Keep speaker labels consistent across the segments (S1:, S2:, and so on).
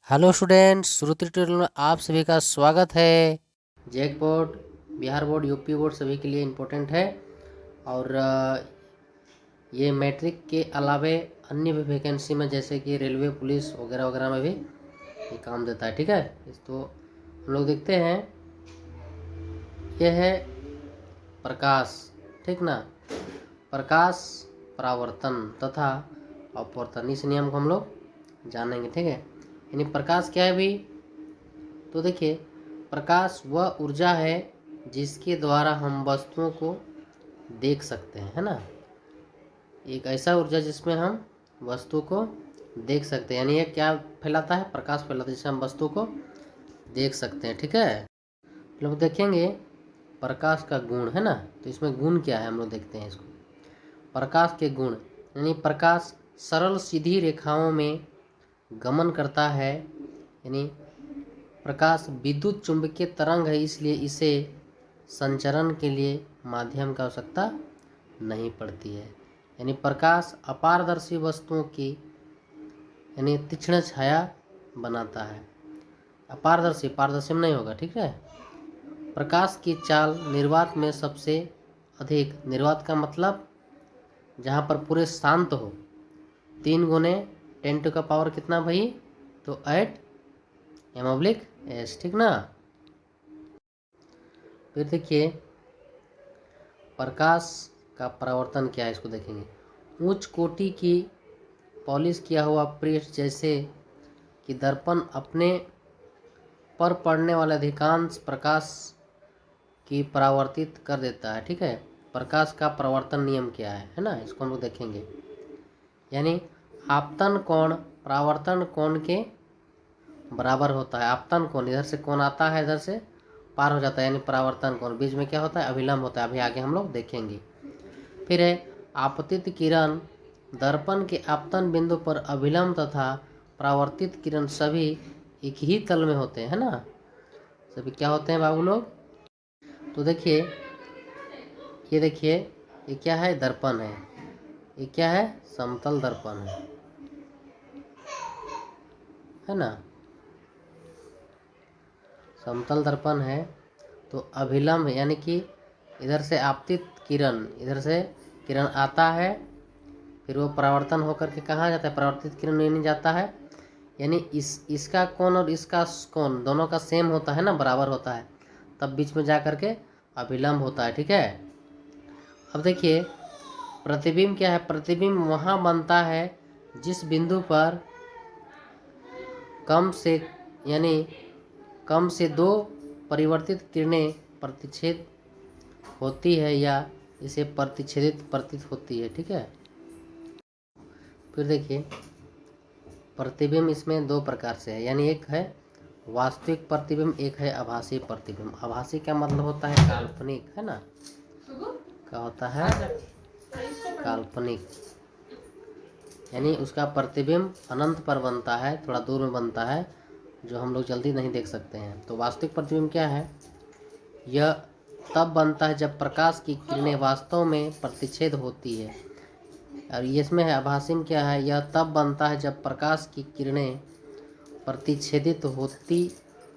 S1: Hello students, श्रुति tutorial में आप सभी का स्वागत है। JAC board, Bihar board, UP board सभी के लिए इम्पोर्टेंट है और ये मैट्रिक के अलावे अन्य भी वैकेंसी में जैसे कि रेलवे, पुलिस वगैरह वगैरह में भी ये काम देता है। ठीक है, तो हम लोग देखते हैं। यह है प्रकाश, ठीक ना। प्रकाश, परावर्तन तथा अपवर्तन, इस नियम को हम लोग जानेंगे। ठीक है, यानी प्रकाश क्या है भाई? तो देखिए, प्रकाश वह ऊर्जा है जिसके द्वारा हम वस्तुओं को देख सकते हैं, है ना। एक ऐसा ऊर्जा जिसमें हम वस्तु को देख सकते हैं, यानी ये क्या फैलाता है? प्रकाश फैलाता है, जिससे हम वस्तु को देख सकते हैं। ठीक है, लोग देखेंगे प्रकाश का गुण, है ना। तो इसमें गुण क्या है हम लोग देखते हैं इसको। प्रकाश के गुण, यानी प्रकाश सरल सीधी रेखाओं में गमन करता है, यानी प्रकाश विद्युत चुंबकीय तरंग है, इसलिए इसे संचरण के लिए माध्यम की आवश्यकता नहीं पड़ती है। यानी प्रकाश अपारदर्शी वस्तुओं की यानी तीक्ष्ण छाया बनाता है। अपारदर्शी, पारदर्शी में नहीं होगा। ठीक है, प्रकाश की चाल निर्वात में सबसे अधिक, निर्वात का मतलब जहाँ पर पूरे शांत हो, 3 × 10⁻⁸ कितना भाई? तो 8 m/s, ठीक ना। फिर देखिए प्रकाश का परावर्तन क्या है, इसको देखेंगे। उच्च कोटि की पॉलिश किया हुआ पृष्ठ जैसे कि दर्पण अपने पर पड़ने वाले अधिकांश प्रकाश की परावर्तित कर देता है। ठीक है, प्रकाश का परावर्तन नियम क्या है ना, इसको हम लोग देखेंगे। यानी आपतन कोण परावर्तन कोण के बराबर होता है। आपतन कोण, इधर से कोण आता है, इधर से पार हो जाता है, यानी परावर्तन कोण। बीच में क्या होता है? अभिलंब होता है। अभी आगे हम लोग देखेंगे। फिर है आपतित किरण, दर्पण के आपतन बिंदु पर अभिलंब तथा परावर्तित किरण सभी एक ही तल में होते हैं, है ना। सभी क्या होते हैं बाबू लोग? तो देखिए, ये देखिए, ये क्या है? दर्पण है। ये क्या है? समतल दर्पण है ना। समतल दर्पण है तो अभिलंब, यानी कि इधर से आपतित किरण, इधर से किरण आता है, फिर वो परावर्तन होकर के कहाँ जाता है? परावर्तित किरण नहीं जाता है, यानी इसका कोण और इसका कोण दोनों का सेम होता है ना, बराबर होता है, तब बीच में जा कर के अभिलंब होता है। ठीक है, अब देखिए प्रतिबिंब क्या है? प्रतिबिंब वहाँ बनता है जिस बिंदु पर कम से 2 परिवर्तित किरणें प्रतिच्छेद होती है या इसे प्रतिच्छेदित प्रतीत होती है। ठीक है, फिर देखिए प्रतिबिंब इसमें 2 प्रकार से है, यानी एक है वास्तविक प्रतिबिंब, एक है आभासी प्रतिबिंब। आभासी क्या मतलब होता है? काल्पनिक, है ना। क्या होता है? काल्पनिक, यानी उसका प्रतिबिंब अनंत पर बनता है, थोड़ा दूर में बनता है, जो हम लोग जल्दी नहीं देख सकते हैं। तो वास्तविक प्रतिबिंब क्या है? यह तब बनता है जब प्रकाश की किरणें वास्तव में प्रतिच्छेद होती है। और इसमें है आभासी में क्या है? यह तब बनता है जब प्रकाश की किरणें प्रतिच्छेदित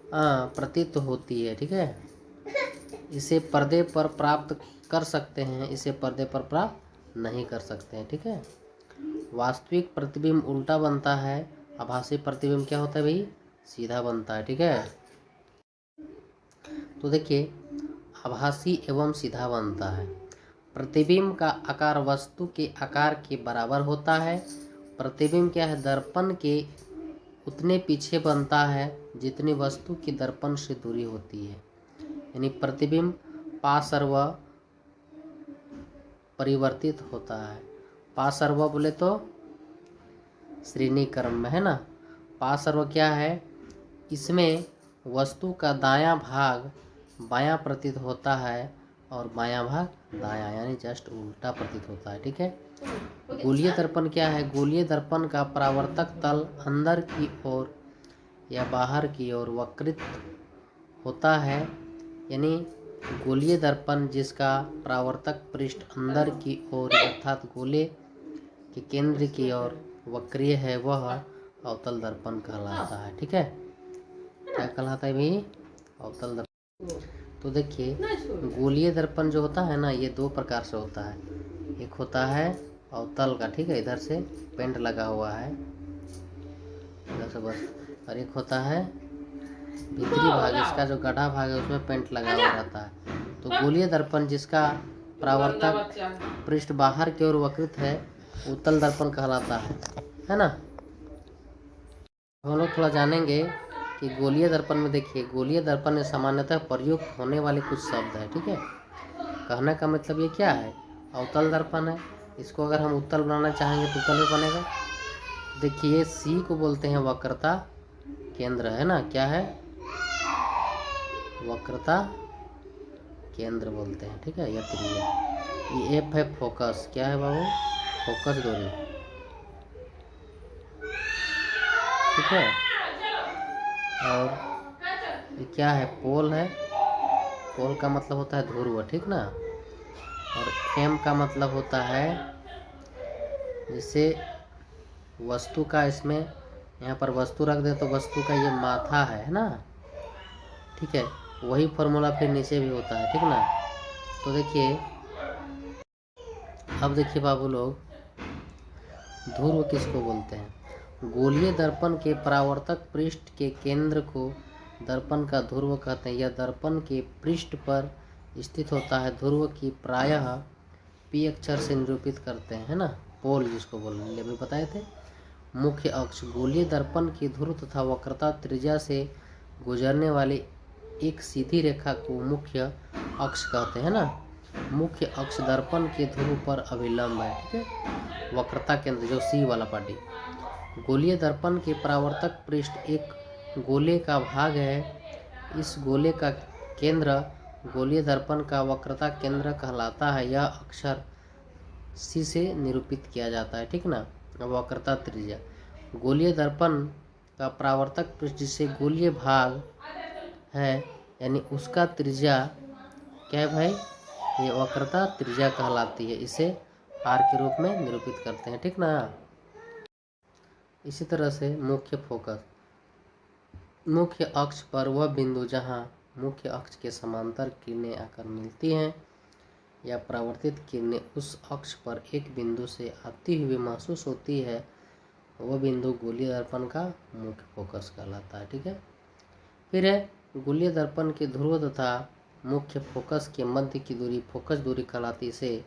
S1: प्रतीत होती है। ठीक है, इसे पर्दे पर प्राप्त कर सकते हैं, इसे पर्दे पर प्राप्त नहीं कर सकते हैं। ठीक है, वास्तविक प्रतिबिंब उल्टा बनता है, आभासी प्रतिबिंब क्या होता है भाई? सीधा बनता है। ठीक है, तो देखिए आभासी एवं सीधा बनता है। प्रतिबिंब का आकार वस्तु के आकार के बराबर होता है। प्रतिबिंब क्या है? दर्पण के उतने पीछे बनता है जितनी वस्तु की दर्पण से दूरी होती है। यानी प्रतिबिंब पार्श्व परिवर्तित होता है। पार्श्व बोले तो श्रेणी क्रम में, है ना। पार्श्व क्या है? इसमें वस्तु का दायां भाग बायां प्रतीत होता है और बायां भाग दायां, यानी जस्ट उल्टा प्रतीत होता है। ठीक है, गोलीय दर्पण क्या है? गोलीय दर्पण का परावर्तक तल अंदर की ओर या बाहर की ओर वक्रित होता है, यानी गोलीय दर्पण जिसका परावर्तक पृष्ठ अंदर की ओर अर्थात गोले के केंद्र की ओर वक्रीय है, वह अवतल दर्पण कहलाता है। ठीक है, क्या कहलाता है भाई? अवतल दर्पण। तो देखिए गोलीय दर्पण जो होता है ना, ये दो प्रकार से होता है। एक होता है अवतल का, ठीक है, इधर से पेंट लगा हुआ है इधर से बस, और एक होता है भीतरी भाग, इसका जो गढ़ा भाग है उसमें पेंट लगा हुआ रहता है। तो गोलीय दर्पण जिसका परावर्तक पृष्ठ बाहर की ओर वक्रित है, उत्तल दर्पण कहलाता है ना। हम लोग थोड़ा जानेंगे कि गोलीय दर्पण में, देखिए गोलीय दर्पण में सामान्यतः प्रयुक्त होने वाले कुछ शब्द है। ठीक है, कहने का मतलब ये क्या है, अवतल दर्पण है, इसको अगर हम उत्तल बनाना चाहेंगे तो उत्तल भी बनेगा। देखिए सी को बोलते हैं वक्रता केंद्र, है ना, क्या है, वक्रता केंद्र बोलते हैं। ठीक है, या त्रिज्या। ये एफ है फोकस, क्या है बाबू, फोकस दूरी। ठीक है, और ये क्या है, पोल है, पोल का मतलब होता है ध्रुव, ठीक ना। और एम का मतलब होता है जैसे वस्तु का, इसमें यहाँ पर वस्तु रख दे तो वस्तु का ये माथा है ना। ठीक है, वही फॉर्मूला फिर नीचे भी होता है। ठीक ना। तो देखिए अब देखिए बाबू लोग, ध्रुव किसको बोलते हैं, गोलीय दर्पण के परावर्तक पृष्ठ के केंद्र को दर्पण का ध्रुव कहते हैं। यह दर्पण के पृष्ठ पर स्थित होता है। ध्रुव की प्रायः पी अक्षर से निरूपित करते हैं, है ना, पोल जिसको बोलने अभी बताए थे। मुख्य अक्ष, गोलीय दर्पण की ध्रुव तथा वक्रता त्रिज्या से गुजरने वाली एक सीधी रेखा को मुख्य अक्ष कहते हैं ना। मुख्य अक्ष दर्पण के ध्रुव पर अभिलंब है। ठीक है, वक्रता केंद्र जो सी वाला पार्टी। गोलीय दर्पण के परावर्तक पृष्ठ एक गोले का भाग है। इस गोले का केंद्र गोलीय दर्पण का वक्रता केंद्र कहलाता है। यह अक्षर सी से निरूपित किया जाता है। ठीक ना। वक्रता त्रिज्या, गोलीय दर्पण का परावर्तक पृष्ठ जिसे गोलीय भाग है यानी उसका त्रिज्या क्या है भाई, ये वक्रता त्रिज्या कहलाती है। इसे आर के रूप में निरूपित करते हैं। ठीक ना। इसी तरह से मुख्य फोकस, मुख्य अक्ष पर वह बिंदु जहां मुख्य अक्ष के समांतर किरणें आकर मिलती हैं या परावर्तित किरणें उस अक्ष पर एक बिंदु से आती हुई महसूस होती है, वह बिंदु गोलीय दर्पण का मुख्य फोकस कहलाता है। ठीक है, फिर है गोलीय दर्पण के ध्रुव तथा मुख्य फोकस के मध्य की दूरी फोकस दूरी कहलाती है। इसे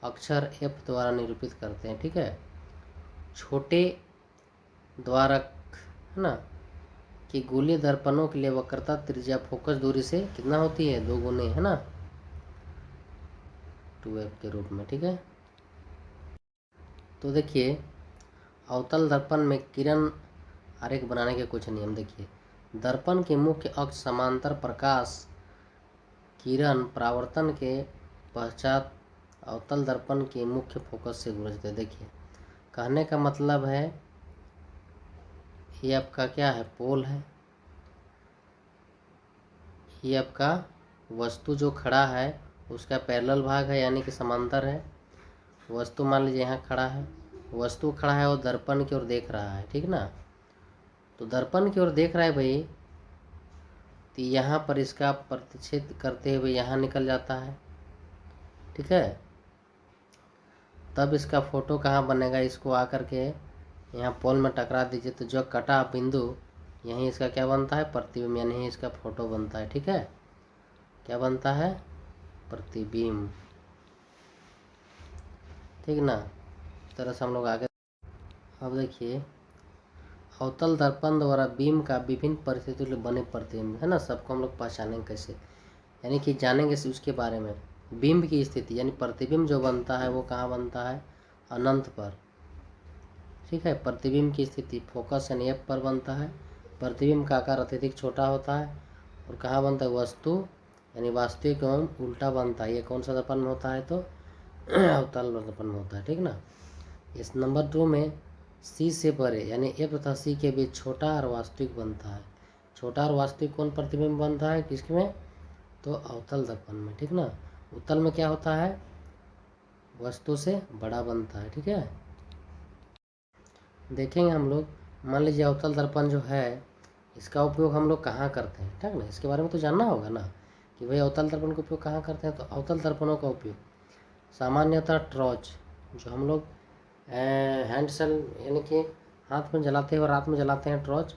S1: अक्षर एफ द्वारा निरूपित करते हैं। ठीक है, छोटे द्वारक है ना कि गोलीय दर्पणों के लिए वक्रता त्रिज्या फोकस दूरी से कितना होती है, 2 गुने, है ना, 2f के रूप में। ठीक है, तो देखिए अवतल दर्पण में किरण आरेख बनाने के कुछ नियम। देखिए दर्पण के मुख्य अक्ष समांतर प्रकाश किरण परावर्तन के पश्चात अवतल दर्पण के मुख्य फोकस से गुजरते। देखिए कहने का मतलब है ये आपका क्या है, पोल है, ये आपका वस्तु जो खड़ा है उसका पैरेलल भाग है यानी कि समांतर है। वस्तु मान लीजिए यहाँ खड़ा है, वस्तु खड़ा है और दर्पण की ओर देख रहा है। ठीक ना, तो दर्पण की ओर देख रहा है भाई, तो यहाँ पर इसका प्रतिच्छेद करते हुए यहाँ निकल जाता है। ठीक है, तब इसका फोटो कहाँ बनेगा, इसको आकर के यहाँ पोल में टकरा दीजिए तो जो कटा बिंदु यहीं इसका क्या बनता है, प्रतिबिंब, यानी इसका फोटो बनता है। ठीक है, क्या बनता है, प्रतिबिंब। ठीक ना, इस तरह से हम लोग आगे। अब देखिए अवतल दर्पण द्वारा बीम का विभिन्न परिस्थितियों में बने प्रतिबिंब, है ना, सबको हम लोग पहचानेंगे कैसे, यानी कि जानेंगे उसके बारे में। बिंब की स्थिति यानी प्रतिबिंब जो बनता है वो कहाँ बनता है, अनंत पर। ठीक है, प्रतिबिंब की स्थिति फोकस यानी एफ पर बनता है। प्रतिबिंब का आकार अत्यधिक छोटा होता है और कहाँ बनता है, वस्तु यानी वास्तविक एवं उल्टा बनता है। ये कौन सा दर्पण में होता है, तो अवतल दर्पण में होता है। ठीक ना। इस नंबर 2 में सी से परे यानी एफ तथा सी के बीच छोटा और वास्तविक बनता है। छोटा और वास्तविक कौन प्रतिबिंब बनता है, किसमें, तो अवतल दर्पण में। ठीक ना। उत्तल में क्या होता है, वस्तु से बड़ा बनता है। ठीक है, देखेंगे हम लोग मान लीजिए अवतल दर्पण जो है इसका उपयोग हम लोग कहाँ करते हैं, ठीक ना, इसके बारे में तो जानना होगा ना कि भाई अवतल दर्पण का उपयोग कहाँ करते हैं। तो अवतल दर्पणों का उपयोग सामान्यतः टॉर्च जो हम लोग हैंड सेल यानी कि हाथ में जलाते हैं और रात में जलाते हैं टॉर्च,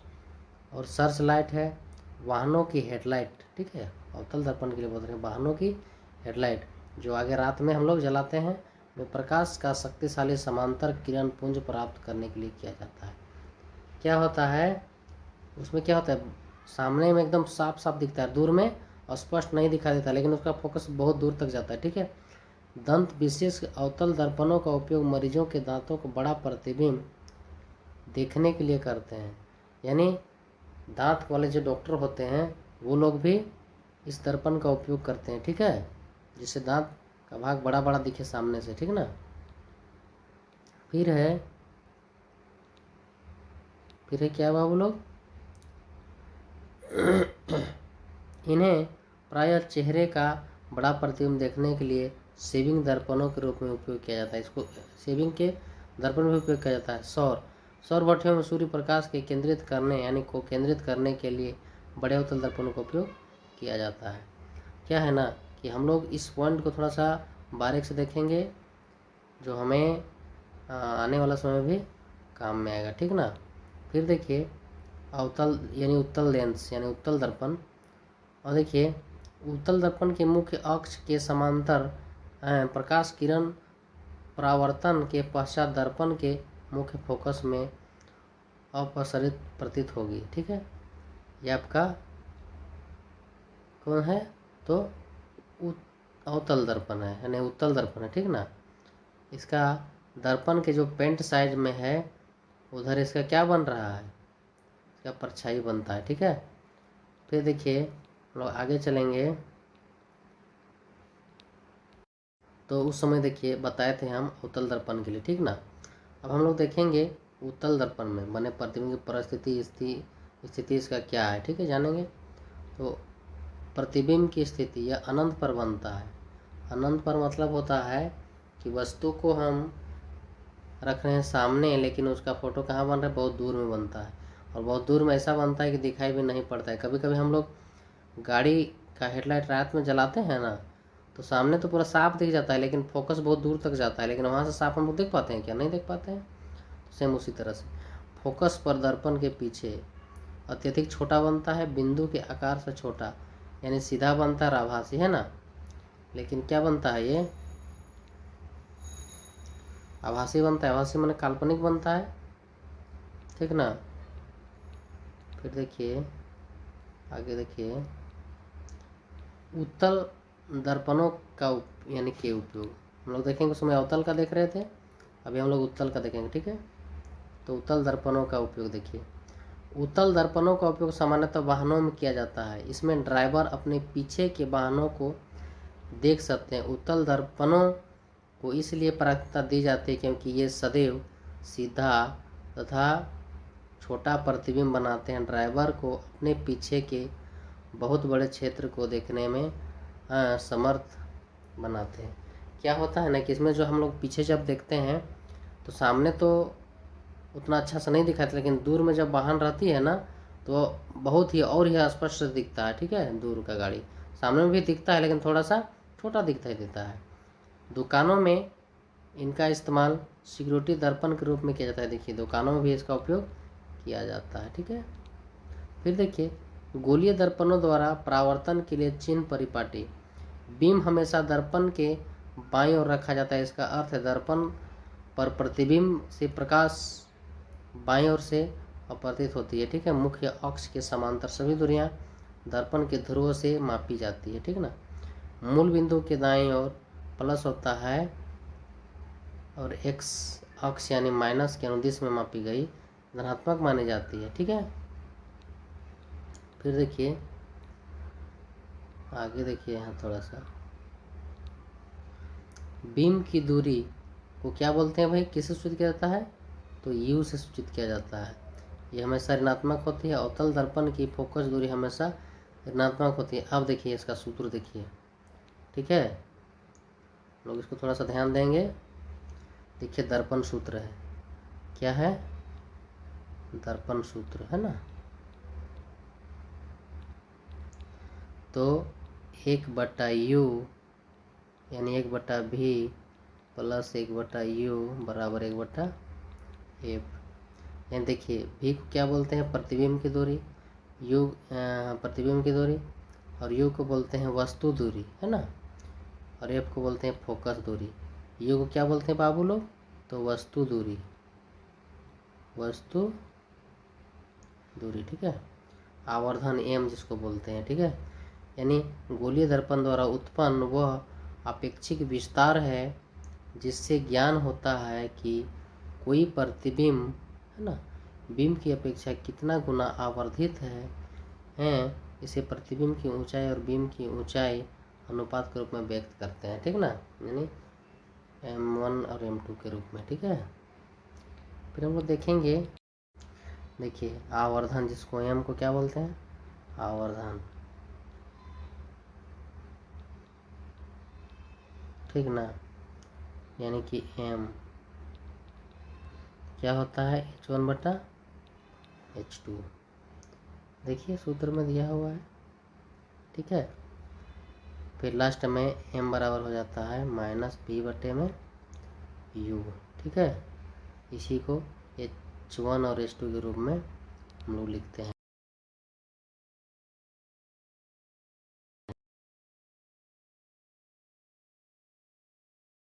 S1: और सर्च लाइट है, वाहनों की हेडलाइट, ठीक है, अवतल दर्पण के लिए बोल रहे हैं वाहनों की हेडलाइट जो आगे रात में हम लोग जलाते हैं, में प्रकाश का शक्तिशाली समांतर किरण पुंज प्राप्त करने के लिए किया जाता है। क्या होता है उसमें, क्या होता है, सामने में एकदम साफ साफ दिखता है, दूर में स्पष्ट नहीं दिखाई देता, लेकिन उसका फोकस बहुत दूर तक जाता है, ठीक है। दंत विशेष अवतल दर्पणों का उपयोग मरीजों के दांतों को बड़ा प्रतिबिंब देखने के लिए करते हैं, यानी दांत वाले जो डॉक्टर होते हैं वो लोग भी इस दर्पण का उपयोग करते हैं, ठीक है, जिससे दांत का भाग बड़ा बड़ा दिखे सामने से, ठीक ना। फिर है क्या बाबू लोग, इन्हें प्रायः चेहरे का बड़ा प्रतिबिंब देखने के लिए शेविंग दर्पणों के रूप में उपयोग किया जाता है। इसको शेविंग के दर्पण में उपयोग किया जाता है। सौर भट्टियों में सूर्य प्रकाश के केंद्रित करने यानी को केंद्रित करने के लिए बड़े अवतल दर्पणों का उपयोग किया जाता है। क्या है ना कि हम लोग इस पॉइंट को थोड़ा सा बारीक से देखेंगे जो हमें आने वाला समय भी काम में आएगा, ठीक ना। फिर देखिए अवतल यानी उत्तल लेंस यानी उत्तल दर्पण, और देखिए उत्तल दर्पण के मुख्य अक्ष के समांतर प्रकाश किरण परावर्तन के पश्चात दर्पण के मुख्य फोकस में अपसरित प्रतीत होगी, ठीक है। ये आपका कौन है, तो अवतल दर्पण है यानी उत्तल दर्पण है, ठीक ना। इसका दर्पण के जो पेंट साइज में है उधर इसका क्या बन रहा है, इसका परछाई बनता है, ठीक है। फिर देखिए हम लोग आगे चलेंगे तो उस समय देखिए बताए थे हम उत्तल दर्पण के लिए, ठीक ना। अब हम लोग देखेंगे उत्तल दर्पण में बने प्रतिबिंब की परिस्थिति स्थिति इसका क्या है, ठीक है, जानेंगे। तो प्रतिबिंब की स्थिति यह अनंत पर बनता है। अनंत पर मतलब होता है कि वस्तु को हम रख रहे हैं सामने, लेकिन उसका फोटो कहाँ बन रहा है, बहुत दूर में बनता है, और बहुत दूर में ऐसा बनता है कि दिखाई भी नहीं पड़ता है। कभी कभी हम लोग गाड़ी का हेडलाइट रात में जलाते हैं ना, तो सामने तो पूरा साफ दिख जाता है लेकिन फोकस बहुत दूर तक जाता है, लेकिन वहाँ से साफ हम लोग देख पाते हैं क्या, नहीं देख पाते हैं। तो सेम उसी तरह से फोकस पर दर्पण के पीछे अत्यधिक छोटा बनता है, बिंदु के आकार से छोटा, यानी सीधा बनता है, आभासी है ना, लेकिन क्या बनता है ये आभासी बनता है। आभासी माने काल्पनिक बनता है, ठीक ना। फिर देखिए आगे देखिए उत्तल दर्पणों का यानी के उपयोग हम लोग देखेंगे, उसमें अवतल का देख रहे थे, अभी हम लोग उत्तल का देखेंगे, ठीक है। तो उत्तल दर्पणों का उपयोग देखिए, उत्तल दर्पणों का उपयोग सामान्यतः वाहनों में किया जाता है। इसमें ड्राइवर अपने पीछे के वाहनों को देख सकते हैं। उत्तल दर्पणों को इसलिए प्राथमिकता दी जाती है क्योंकि ये सदैव सीधा तथा छोटा प्रतिबिंब बनाते हैं, ड्राइवर को अपने पीछे के बहुत बड़े क्षेत्र को देखने में समर्थ बनाते हैं। क्या होता है ना कि इसमें जो हम लोग पीछे जब देखते हैं तो सामने तो उतना अच्छा से नहीं दिखाता, लेकिन दूर में जब वाहन रहती है ना तो बहुत ही और ही स्पष्ट दिखता है, ठीक है। दूर का गाड़ी सामने में भी दिखता है लेकिन थोड़ा सा छोटा दिखता ही देता है। दुकानों में इनका इस्तेमाल सिक्योरिटी दर्पण के रूप में किया जाता है। देखिए दुकानों में भी इसका उपयोग किया जाता है, ठीक है। फिर देखिए गोलीय दर्पणों द्वारा परावर्तन के लिए चिन्ह परिपाटी, बीम हमेशा दर्पण के बाईं ओर रखा जाता है। इसका अर्थ है दर्पण पर प्रतिबिंब से प्रकाश बाईं ओर से अपवर्तित होती है, ठीक है। मुख्य अक्ष के समांतर सभी दूरियां दर्पण के ध्रुव से मापी जाती है, ठीक ना। मूल बिंदु के दाईं ओर प्लस होता है और एक्स अक्ष यानी माइनस के अनुदिश में मापी गई धनात्मक मानी जाती है, ठीक है। फिर देखिए आगे देखिए यहाँ थोड़ा सा बीम की दूरी को क्या बोलते हैं भाई, किससे सूचित किया जाता है, तो यू से सूचित किया जाता है। ये हमेशा ऋणात्मक होती है। अवतल दर्पण की फोकस दूरी हमेशा ऋणात्मक होती है। अब देखिए इसका सूत्र देखिए, ठीक है, लोग इसको थोड़ा सा ध्यान देंगे। देखिए दर्पण सूत्र है, क्या है, दर्पण सूत्र, है ना। तो 1/u यानी 1/v प्लस 1/u बराबर 1/f। यानी देखिए v को क्या बोलते हैं, प्रतिबिंब की दूरी, u प्रतिबिंब की दूरी, और u को बोलते हैं वस्तु दूरी, है ना, और f को बोलते हैं फोकस दूरी। u को क्या बोलते हैं बाबू लोग, तो वस्तु दूरी, वस्तु दूरी, ठीक है। आवर्धन m जिसको बोलते हैं, ठीक है। यानी गोलीय दर्पण द्वारा उत्पन्न वह अपेक्षिक विस्तार है जिससे ज्ञान होता है कि कोई प्रतिबिंब, है ना, बिंब की अपेक्षा कितना गुना आवर्धित है, इसे प्रतिबिंब की ऊंचाई और बिंब की ऊंचाई अनुपात के रूप में व्यक्त करते हैं, ठीक ना, यानी m1 और m2 के रूप में, ठीक है। फिर हम लोग देखेंगे, देखिए आवर्धन जिसको m को क्या बोलते हैं, आवर्धन, ठीक ना, यानी कि m क्या होता है, h1/h2, देखिए सूत्र में दिया हुआ है, ठीक है। फिर लास्ट में m बराबर हो जाता है -p/u, ठीक है। इसी को h1 और h2 के रूप में हम लोग लिखते हैं।